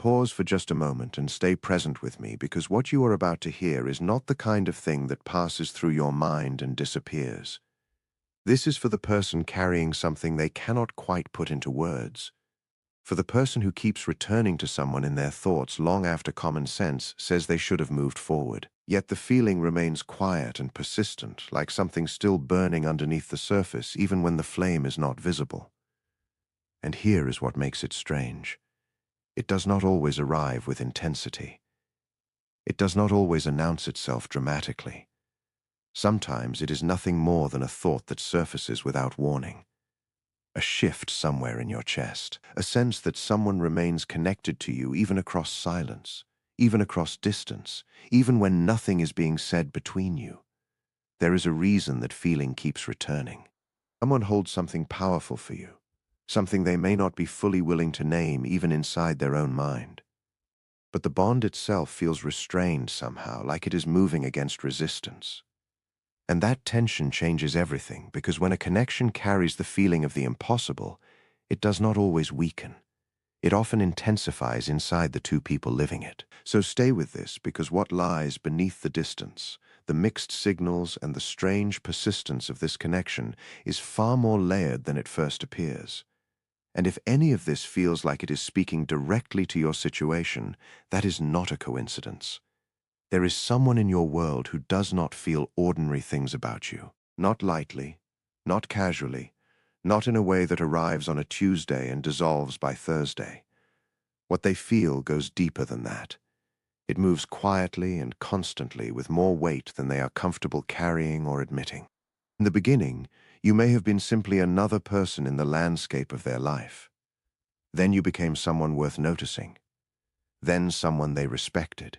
pause for just a moment and stay present with me, because what you are about to hear is not the kind of thing that passes through your mind and disappears. This is for the person carrying something they cannot quite put into words. For the person who keeps returning to someone in their thoughts long after common sense says they should have moved forward. Yet the feeling remains quiet and persistent, like something still burning underneath the surface, even when the flame is not visible. And here is what makes it strange. It does not always arrive with intensity. It does not always announce itself dramatically. Sometimes it is nothing more than a thought that surfaces without warning. A shift somewhere in your chest, a sense that someone remains connected to you even across silence, even across distance, even when nothing is being said between you. There is a reason that feeling keeps returning. Someone holds something powerful for you, something they may not be fully willing to name even inside their own mind. But the bond itself feels restrained somehow, like it is moving against resistance. And that tension changes everything, because when a connection carries the feeling of the impossible, it does not always weaken. It often intensifies inside the two people living it. So stay with this, because what lies beneath the distance, the mixed signals and the strange persistence of this connection is far more layered than it first appears. And if any of this feels like it is speaking directly to your situation, that is not a coincidence. There is someone in your world who does not feel ordinary things about you. Not lightly, not casually, not in a way that arrives on a Tuesday and dissolves by Thursday. What they feel goes deeper than that. It moves quietly and constantly, with more weight than they are comfortable carrying or admitting. In the beginning, you may have been simply another person in the landscape of their life. Then you became someone worth noticing. Then someone they respected.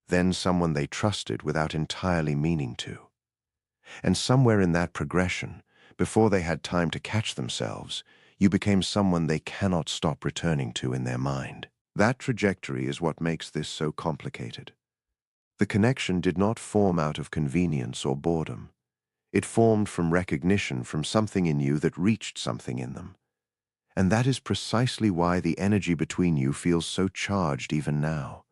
Then someone they trusted without entirely meaning to. And somewhere in that progression, before they had time to catch themselves, you became someone they cannot stop returning to in their mind. That trajectory is what makes this so complicated. The connection did not form out of convenience or boredom. It formed from recognition, from something in you that reached something in them. And that is precisely why the energy between you feels so charged even now.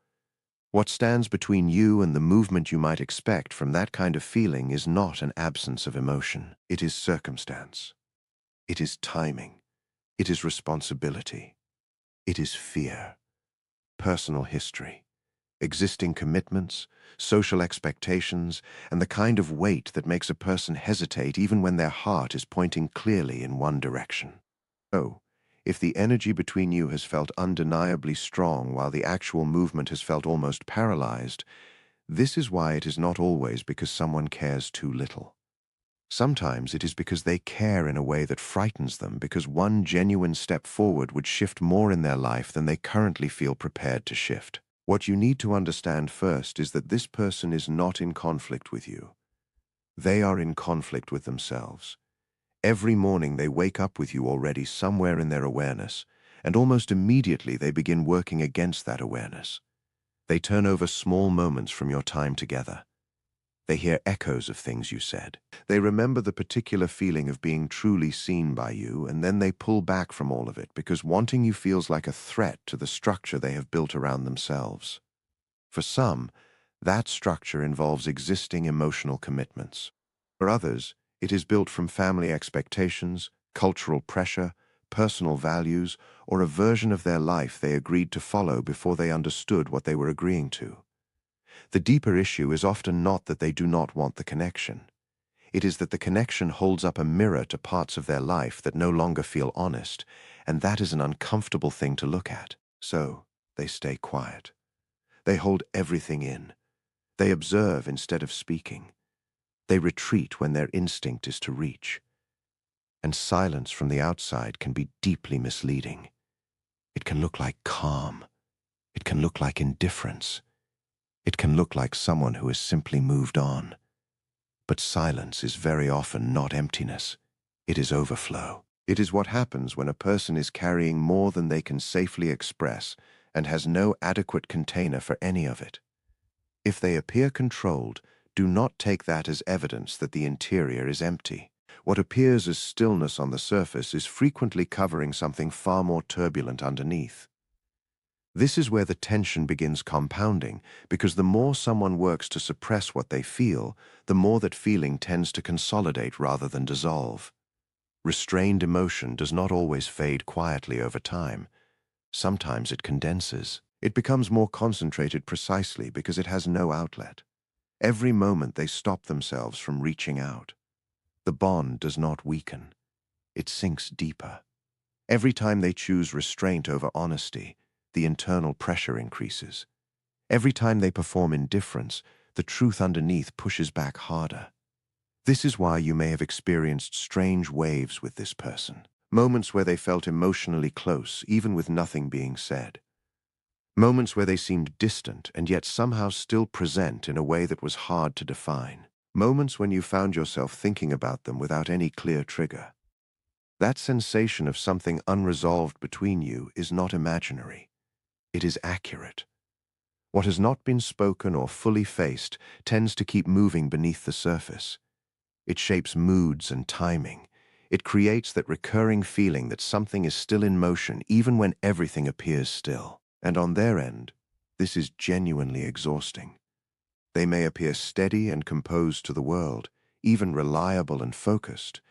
What stands between you and the movement you might expect from that kind of feeling is not an absence of emotion. It is circumstance. It is timing. It is responsibility. It is fear. Personal history. Existing commitments, social expectations, and the kind of weight that makes a person hesitate even when their heart is pointing clearly in one direction. So, if the energy between you has felt undeniably strong while the actual movement has felt almost paralyzed, this is why it is not always because someone cares too little. Sometimes it is because they care in a way that frightens them, because one genuine step forward would shift more in their life than they currently feel prepared to shift. What you need to understand first is that this person is not in conflict with you. They are in conflict with themselves. Every morning they wake up with you already somewhere in their awareness, and almost immediately they begin working against that awareness. They turn over small moments from your time together. They hear echoes of things you said. They remember the particular feeling of being truly seen by you, and then they pull back from all of it because wanting you feels like a threat to the structure they have built around themselves. For some, that structure involves existing emotional commitments. For others, it is built from family expectations, cultural pressure, personal values, or a version of their life they agreed to follow before they understood what they were agreeing to. The deeper issue is often not that they do not want the connection. It is that the connection holds up a mirror to parts of their life that no longer feel honest, and that is an uncomfortable thing to look at. So, they stay quiet. They hold everything in. They observe instead of speaking. They retreat when their instinct is to reach. And silence from the outside can be deeply misleading. It can look like calm. It can look like indifference. It can look like someone who has simply moved on. But silence is very often not emptiness. It is overflow. It is what happens when a person is carrying more than they can safely express and has no adequate container for any of it. If they appear controlled, do not take that as evidence that the interior is empty. What appears as stillness on the surface is frequently covering something far more turbulent underneath. This is where the tension begins compounding, because the more someone works to suppress what they feel, the more that feeling tends to consolidate rather than dissolve. Restrained emotion does not always fade quietly over time. Sometimes it condenses. It becomes more concentrated precisely because it has no outlet. Every moment they stop themselves from reaching out. The bond does not weaken. It sinks deeper. Every time they choose restraint over honesty, the internal pressure increases. Every time they perform indifference, the truth underneath pushes back harder. This is why you may have experienced strange waves with this person. Moments where they felt emotionally close, even with nothing being said. Moments where they seemed distant and yet somehow still present in a way that was hard to define. Moments when you found yourself thinking about them without any clear trigger. That sensation of something unresolved between you is not imaginary. It is accurate. What has not been spoken or fully faced tends to keep moving beneath the surface. It shapes moods and timing. It creates that recurring feeling that something is still in motion even when everything appears still. And on their end, this is genuinely exhausting. They may appear steady and composed to the world, even reliable and focused,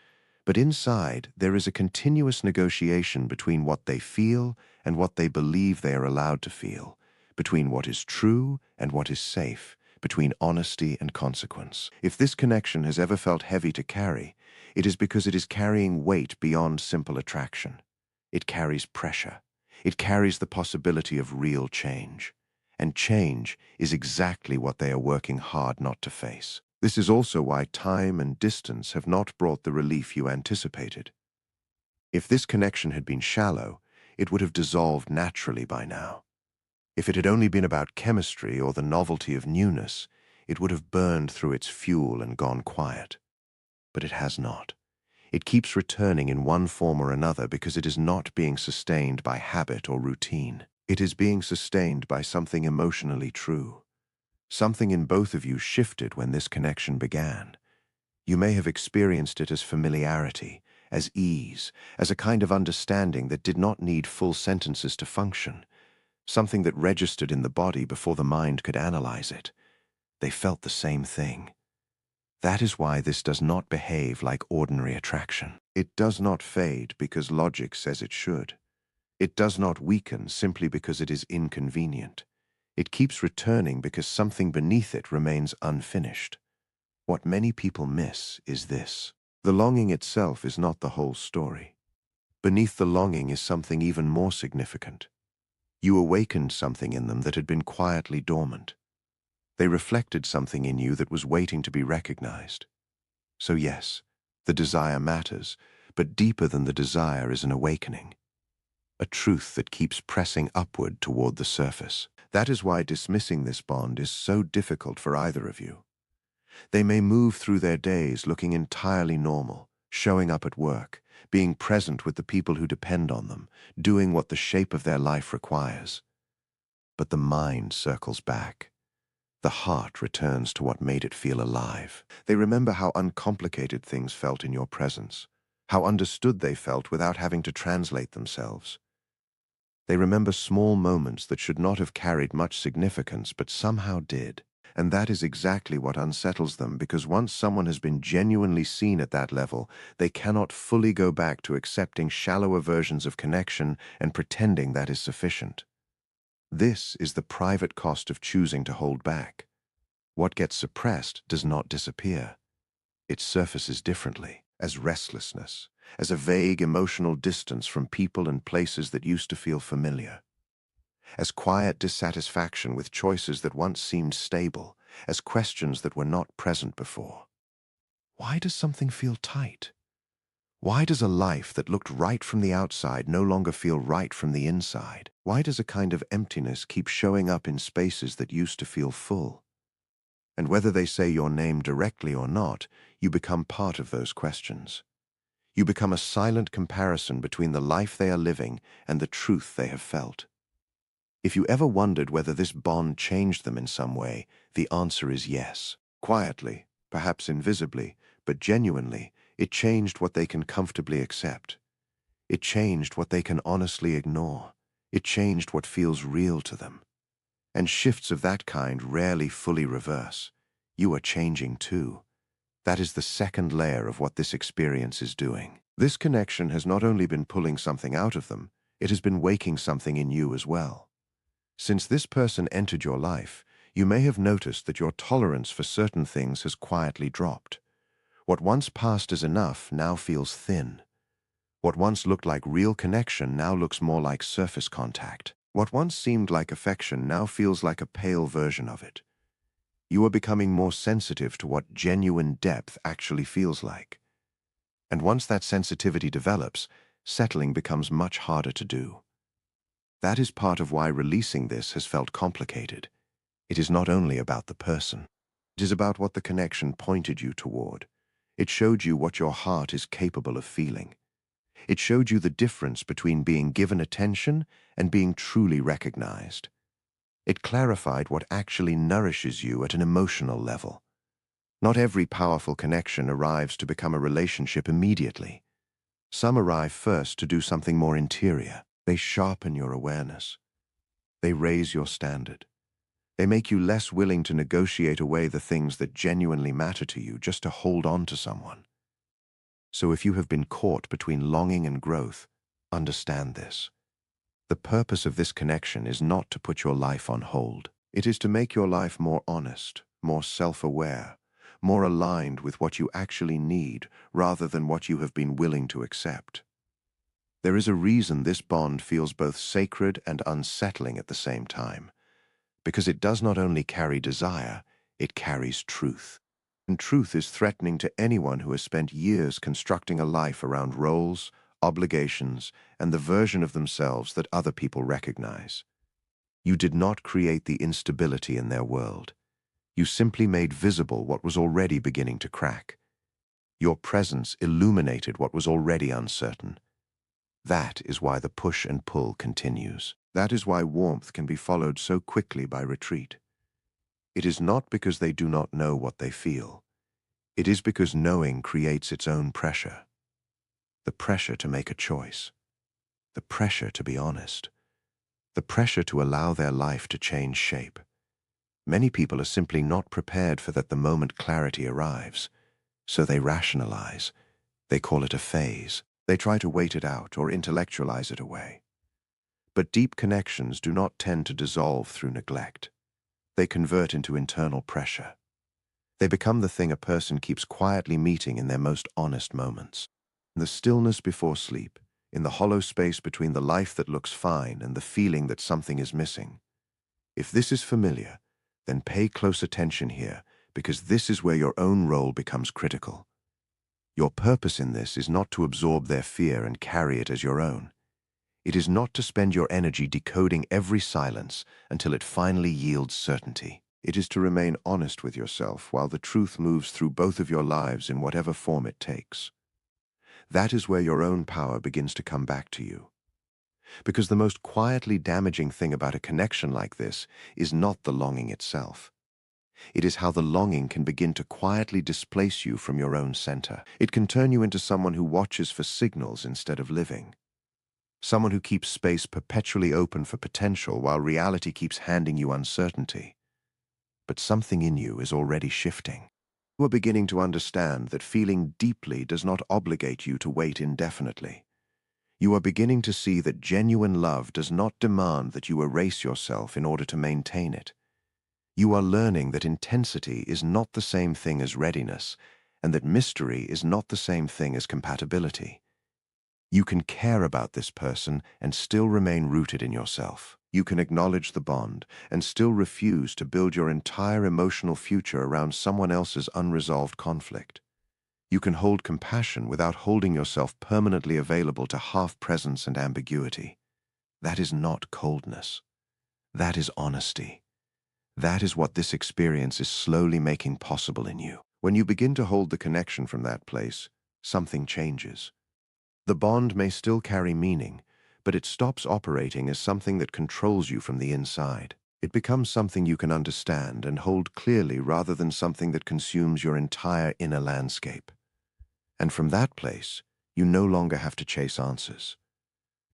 but inside there is a continuous negotiation between what they feel and what they believe they are allowed to feel, between what is true and what is safe, between honesty and consequence. If this connection has ever felt heavy to carry, it is because it is carrying weight beyond simple attraction. It carries pressure. It carries the possibility of real change. And change is exactly what they are working hard not to face. This is also why time and distance have not brought the relief you anticipated. If this connection had been shallow, it would have dissolved naturally by now. If it had only been about chemistry or the novelty of newness, it would have burned through its fuel and gone quiet. But it has not. It keeps returning in one form or another because it is not being sustained by habit or routine. It is being sustained by something emotionally true. Something in both of you shifted when this connection began. You may have experienced it as familiarity, as ease, as a kind of understanding that did not need full sentences to function, something that registered in the body before the mind could analyze it. They felt the same thing. That is why this does not behave like ordinary attraction. It does not fade because logic says it should. It does not weaken simply because it is inconvenient. It keeps returning because something beneath it remains unfinished. What many people miss is this. The longing itself is not the whole story. Beneath the longing is something even more significant. You awakened something in them that had been quietly dormant. They reflected something in you that was waiting to be recognized. So yes, the desire matters, but deeper than the desire is an awakening. A truth that keeps pressing upward toward the surface. That is why dismissing this bond is so difficult for either of you. They may move through their days looking entirely normal, showing up at work, being present with the people who depend on them, doing what the shape of their life requires. But the mind circles back. The heart returns to what made it feel alive. They remember how uncomplicated things felt in your presence, how understood they felt without having to translate themselves. They remember small moments that should not have carried much significance but somehow did. And that is exactly what unsettles them, because once someone has been genuinely seen at that level, they cannot fully go back to accepting shallower versions of connection and pretending that is sufficient. This is the private cost of choosing to hold back. What gets suppressed does not disappear. It surfaces differently, as restlessness, as a vague emotional distance from people and places that used to feel familiar, as quiet dissatisfaction with choices that once seemed stable, as questions that were not present before. Why does something feel tight? Why does a life that looked right from the outside no longer feel right from the inside? Why does a kind of emptiness keep showing up in spaces that used to feel full? And whether they say your name directly or not, you become part of those questions. You become a silent comparison between the life they are living and the truth they have felt. If you ever wondered whether this bond changed them in some way, the answer is yes. Quietly, perhaps invisibly, but genuinely, it changed what they can comfortably accept. It changed what they can honestly ignore. It changed what feels real to them. And shifts of that kind rarely fully reverse. You are changing too. That is the second layer of what this experience is doing. This connection has not only been pulling something out of them, it has been waking something in you as well. Since this person entered your life, you may have noticed that your tolerance for certain things has quietly dropped. What once passed as enough now feels thin. What once looked like real connection now looks more like surface contact. What once seemed like affection now feels like a pale version of it. You are becoming more sensitive to what genuine depth actually feels like. And once that sensitivity develops, settling becomes much harder to do. That is part of why releasing this has felt complicated. It is not only about the person. It is about what the connection pointed you toward. It showed you what your heart is capable of feeling. It showed you the difference between being given attention and being truly recognized. It clarified what actually nourishes you at an emotional level. Not every powerful connection arrives to become a relationship immediately. Some arrive first to do something more interior. They sharpen your awareness. They raise your standard. They make you less willing to negotiate away the things that genuinely matter to you just to hold on to someone. So if you have been caught between longing and growth, understand this. The purpose of this connection is not to put your life on hold. It is to make your life more honest, more self-aware, more aligned with what you actually need rather than what you have been willing to accept. There is a reason this bond feels both sacred and unsettling at the same time, because it does not only carry desire, it carries truth. And truth is threatening to anyone who has spent years constructing a life around roles, obligations, and the version of themselves that other people recognize. You did not create the instability in their world. You simply made visible what was already beginning to crack. Your presence illuminated what was already uncertain. That is why the push and pull continues. That is why warmth can be followed so quickly by retreat. It is not because they do not know what they feel. It is because knowing creates its own pressure. The pressure to make a choice. The pressure to be honest. The pressure to allow their life to change shape. Many people are simply not prepared for that the moment clarity arrives. So they rationalize. They call it a phase. They try to wait it out or intellectualize it away. But deep connections do not tend to dissolve through neglect. They convert into internal pressure. They become the thing a person keeps quietly meeting in their most honest moments. In the stillness before sleep, in the hollow space between the life that looks fine and the feeling that something is missing. If this is familiar, then pay close attention here, because this is where your own role becomes critical. Your purpose in this is not to absorb their fear and carry it as your own. It is not to spend your energy decoding every silence until it finally yields certainty. It is to remain honest with yourself while the truth moves through both of your lives in whatever form it takes. That is where your own power begins to come back to you. Because the most quietly damaging thing about a connection like this is not the longing itself. It is how the longing can begin to quietly displace you from your own center. It can turn you into someone who watches for signals instead of living. Someone who keeps space perpetually open for potential while reality keeps handing you uncertainty. But something in you is already shifting. You are beginning to understand that feeling deeply does not obligate you to wait indefinitely. You are beginning to see that genuine love does not demand that you erase yourself in order to maintain it. You are learning that intensity is not the same thing as readiness, and that mystery is not the same thing as compatibility. You can care about this person and still remain rooted in yourself. You can acknowledge the bond and still refuse to build your entire emotional future around someone else's unresolved conflict. You can hold compassion without holding yourself permanently available to half-presence and ambiguity. That is not coldness. That is honesty. That is what this experience is slowly making possible in you. When you begin to hold the connection from that place, something changes. The bond may still carry meaning, but it stops operating as something that controls you from the inside. It becomes something you can understand and hold clearly rather than something that consumes your entire inner landscape. And from that place, you no longer have to chase answers.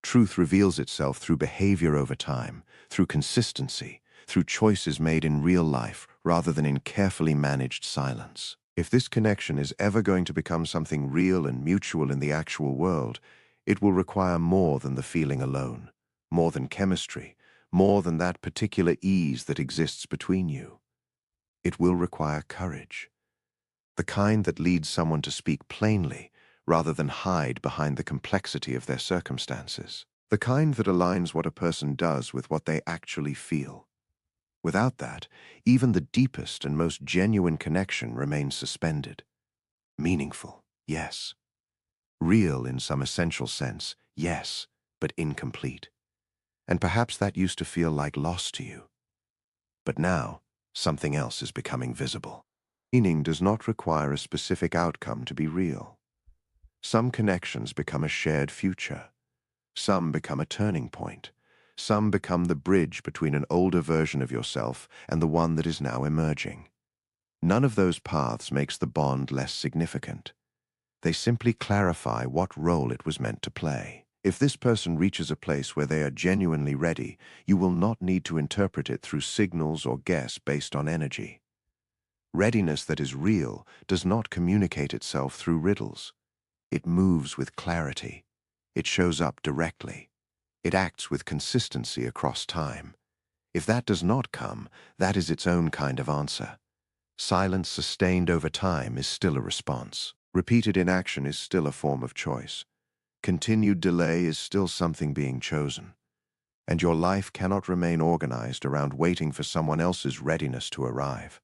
Truth reveals itself through behavior over time, through consistency, through choices made in real life rather than in carefully managed silence. If this connection is ever going to become something real and mutual in the actual world, it will require more than the feeling alone, more than chemistry, more than that particular ease that exists between you. It will require courage, the kind that leads someone to speak plainly rather than hide behind the complexity of their circumstances, the kind that aligns what a person does with what they actually feel. Without that, even the deepest and most genuine connection remains suspended. Meaningful, yes. Real in some essential sense, yes, but incomplete. And perhaps that used to feel like loss to you. But now, something else is becoming visible. Meaning does not require a specific outcome to be real. Some connections become a shared future. Some become a turning point. Some become the bridge between an older version of yourself and the one that is now emerging. None of those paths makes the bond less significant. They simply clarify what role it was meant to play. If this person reaches a place where they are genuinely ready, you will not need to interpret it through signals or guess based on energy. Readiness that is real does not communicate itself through riddles. It moves with clarity. It shows up directly. It acts with consistency across time. If that does not come, that is its own kind of answer. Silence sustained over time is still a response. Repeated inaction is still a form of choice. Continued delay is still something being chosen. And your life cannot remain organized around waiting for someone else's readiness to arrive.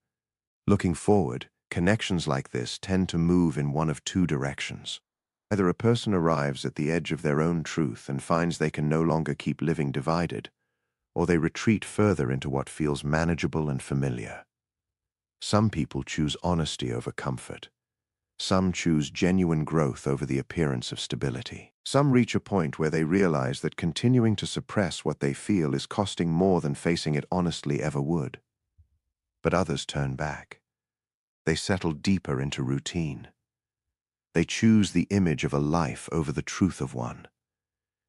Looking forward, connections like this tend to move in one of two directions. Either a person arrives at the edge of their own truth and finds they can no longer keep living divided, or they retreat further into what feels manageable and familiar. Some people choose honesty over comfort. Some choose genuine growth over the appearance of stability. Some reach a point where they realize that continuing to suppress what they feel is costing more than facing it honestly ever would. But others turn back. They settle deeper into routine. They choose the image of a life over the truth of one.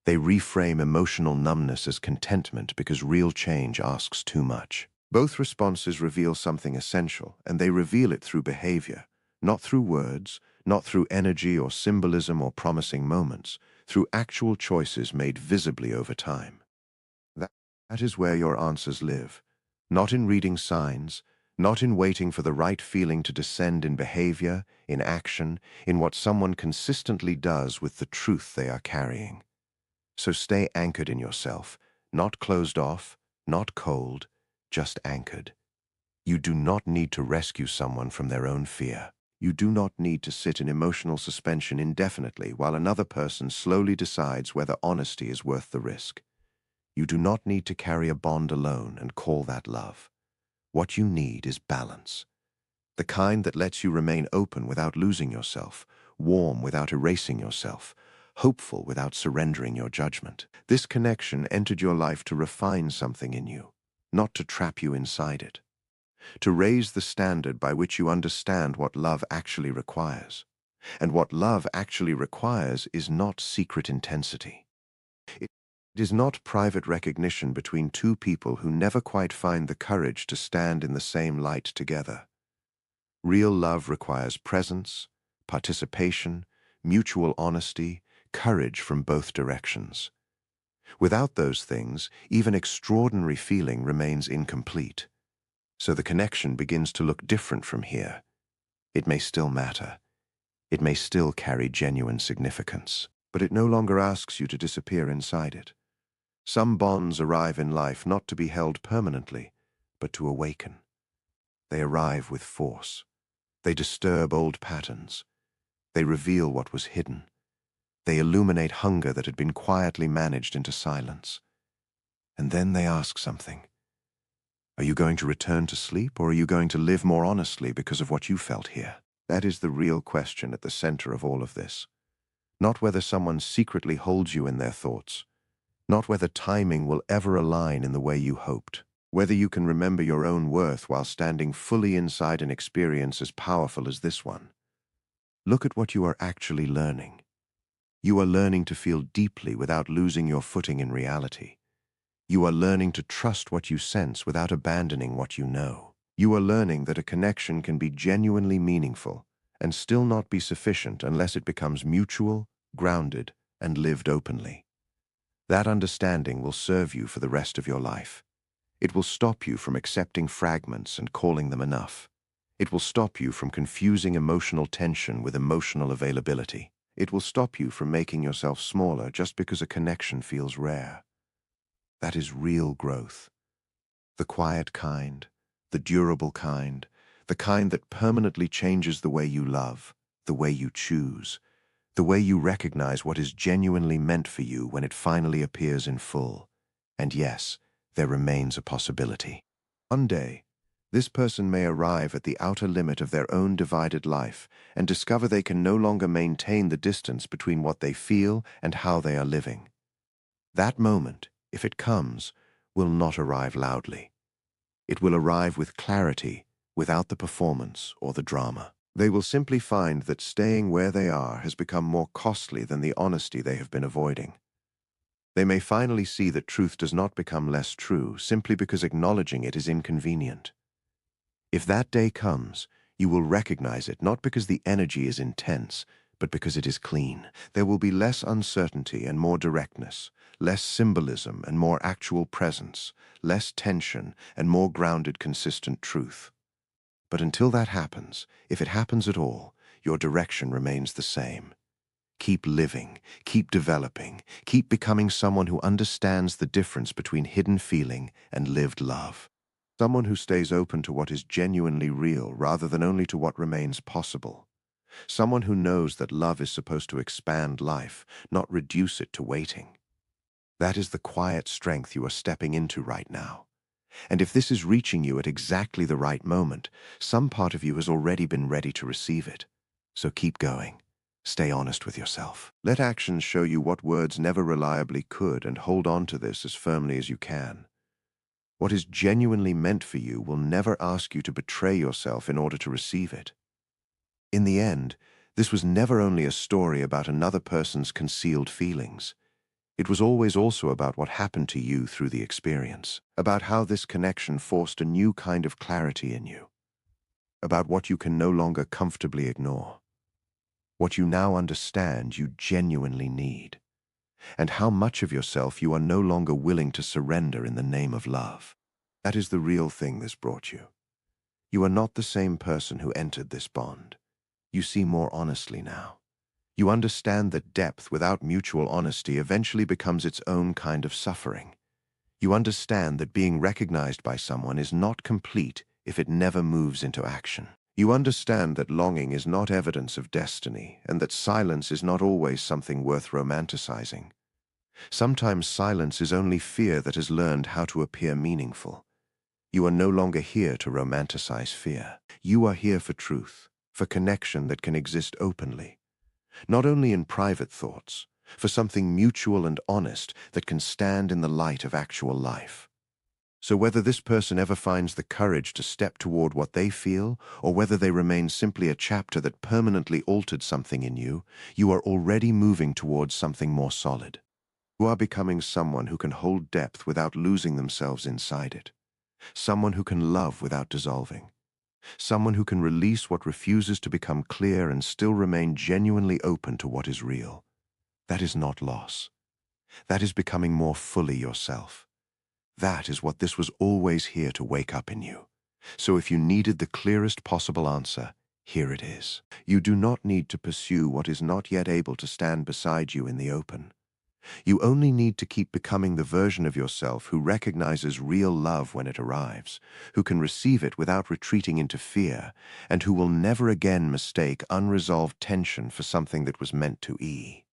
They reframe emotional numbness as contentment because real change asks too much. Both responses reveal something essential, and they reveal it through behavior, not through words, not through energy or symbolism or promising moments, through actual choices made visibly over time. That is where your answers live, not in reading signs, not in waiting for the right feeling to descend in behavior, in action, in what someone consistently does with the truth they are carrying. So stay anchored in yourself, not closed off, not cold, just anchored. You do not need to rescue someone from their own fear. You do not need to sit in emotional suspension indefinitely while another person slowly decides whether honesty is worth the risk. You do not need to carry a bond alone and call that love. What you need is balance. The kind that lets you remain open without losing yourself, warm without erasing yourself, hopeful without surrendering your judgment. This connection entered your life to refine something in you, not to trap you inside it. To raise the standard by which you understand what love actually requires. And what love actually requires is not secret intensity. It is not private recognition between two people who never quite find the courage to stand in the same light together. Real love requires presence, participation, mutual honesty, courage from both directions. Without those things, even extraordinary feeling remains incomplete. So the connection begins to look different from here. It may still matter. It may still carry genuine significance. But it no longer asks you to disappear inside it. Some bonds arrive in life not to be held permanently, but to awaken. They arrive with force. They disturb old patterns. They reveal what was hidden. They illuminate hunger that had been quietly managed into silence. And then they ask something. Are you going to return to sleep, or are you going to live more honestly because of what you felt here? That is the real question at the center of all of this. Not whether someone secretly holds you in their thoughts. Not whether timing will ever align in the way you hoped. Whether you can remember your own worth while standing fully inside an experience as powerful as this one. Look at what you are actually learning. You are learning to feel deeply without losing your footing in reality. You are learning to trust what you sense without abandoning what you know. You are learning that a connection can be genuinely meaningful and still not be sufficient unless it becomes mutual, grounded, and lived openly. That understanding will serve you for the rest of your life. It will stop you from accepting fragments and calling them enough. It will stop you from confusing emotional tension with emotional availability. It will stop you from making yourself smaller just because a connection feels rare. That is real growth. The quiet kind, the durable kind, the kind that permanently changes the way you love, the way you choose, the way you recognize what is genuinely meant for you when it finally appears in full. And yes, there remains a possibility. One day, this person may arrive at the outer limit of their own divided life and discover they can no longer maintain the distance between what they feel and how they are living. That moment, if it comes, will not arrive loudly. It will arrive with clarity, without the performance or the drama. They will simply find that staying where they are has become more costly than the honesty they have been avoiding. They may finally see that truth does not become less true simply because acknowledging it is inconvenient. If that day comes, you will recognize it not because the energy is intense, but because it is clean. There will be less uncertainty and more directness, less symbolism and more actual presence, less tension and more grounded, consistent truth. But until that happens, if it happens at all, your direction remains the same. Keep living, keep developing, keep becoming someone who understands the difference between hidden feeling and lived love. Someone who stays open to what is genuinely real rather than only to what remains possible. Someone who knows that love is supposed to expand life, not reduce it to waiting. That is the quiet strength you are stepping into right now. And if this is reaching you at exactly the right moment, some part of you has already been ready to receive it. So keep going. Stay honest with yourself. Let actions show you what words never reliably could, and hold on to this as firmly as you can. What is genuinely meant for you will never ask you to betray yourself in order to receive it. In the end, this was never only a story about another person's concealed feelings. It was always also about what happened to you through the experience, about how this connection forced a new kind of clarity in you, about what you can no longer comfortably ignore, what you now understand you genuinely need, and how much of yourself you are no longer willing to surrender in the name of love. That is the real thing this brought you. You are not the same person who entered this bond. You see more honestly now. You understand that depth without mutual honesty eventually becomes its own kind of suffering. You understand that being recognized by someone is not complete if it never moves into action. You understand that longing is not evidence of destiny, and that silence is not always something worth romanticizing. Sometimes silence is only fear that has learned how to appear meaningful. You are no longer here to romanticize fear. You are here for truth, for connection that can exist openly. Not only in private thoughts, for something mutual and honest that can stand in the light of actual life. So whether this person ever finds the courage to step toward what they feel, or whether they remain simply a chapter that permanently altered something in you, you are already moving towards something more solid. You are becoming someone who can hold depth without losing themselves inside it. Someone who can love without dissolving. Someone who can release what refuses to become clear and still remain genuinely open to what is real. That is not loss. That is becoming more fully yourself. That is what this was always here to wake up in you. So if you needed the clearest possible answer, here it is. You do not need to pursue what is not yet able to stand beside you in the open. You only need to keep becoming the version of yourself who recognizes real love when it arrives, who can receive it without retreating into fear, and who will never again mistake unresolved tension for something that was meant to ease.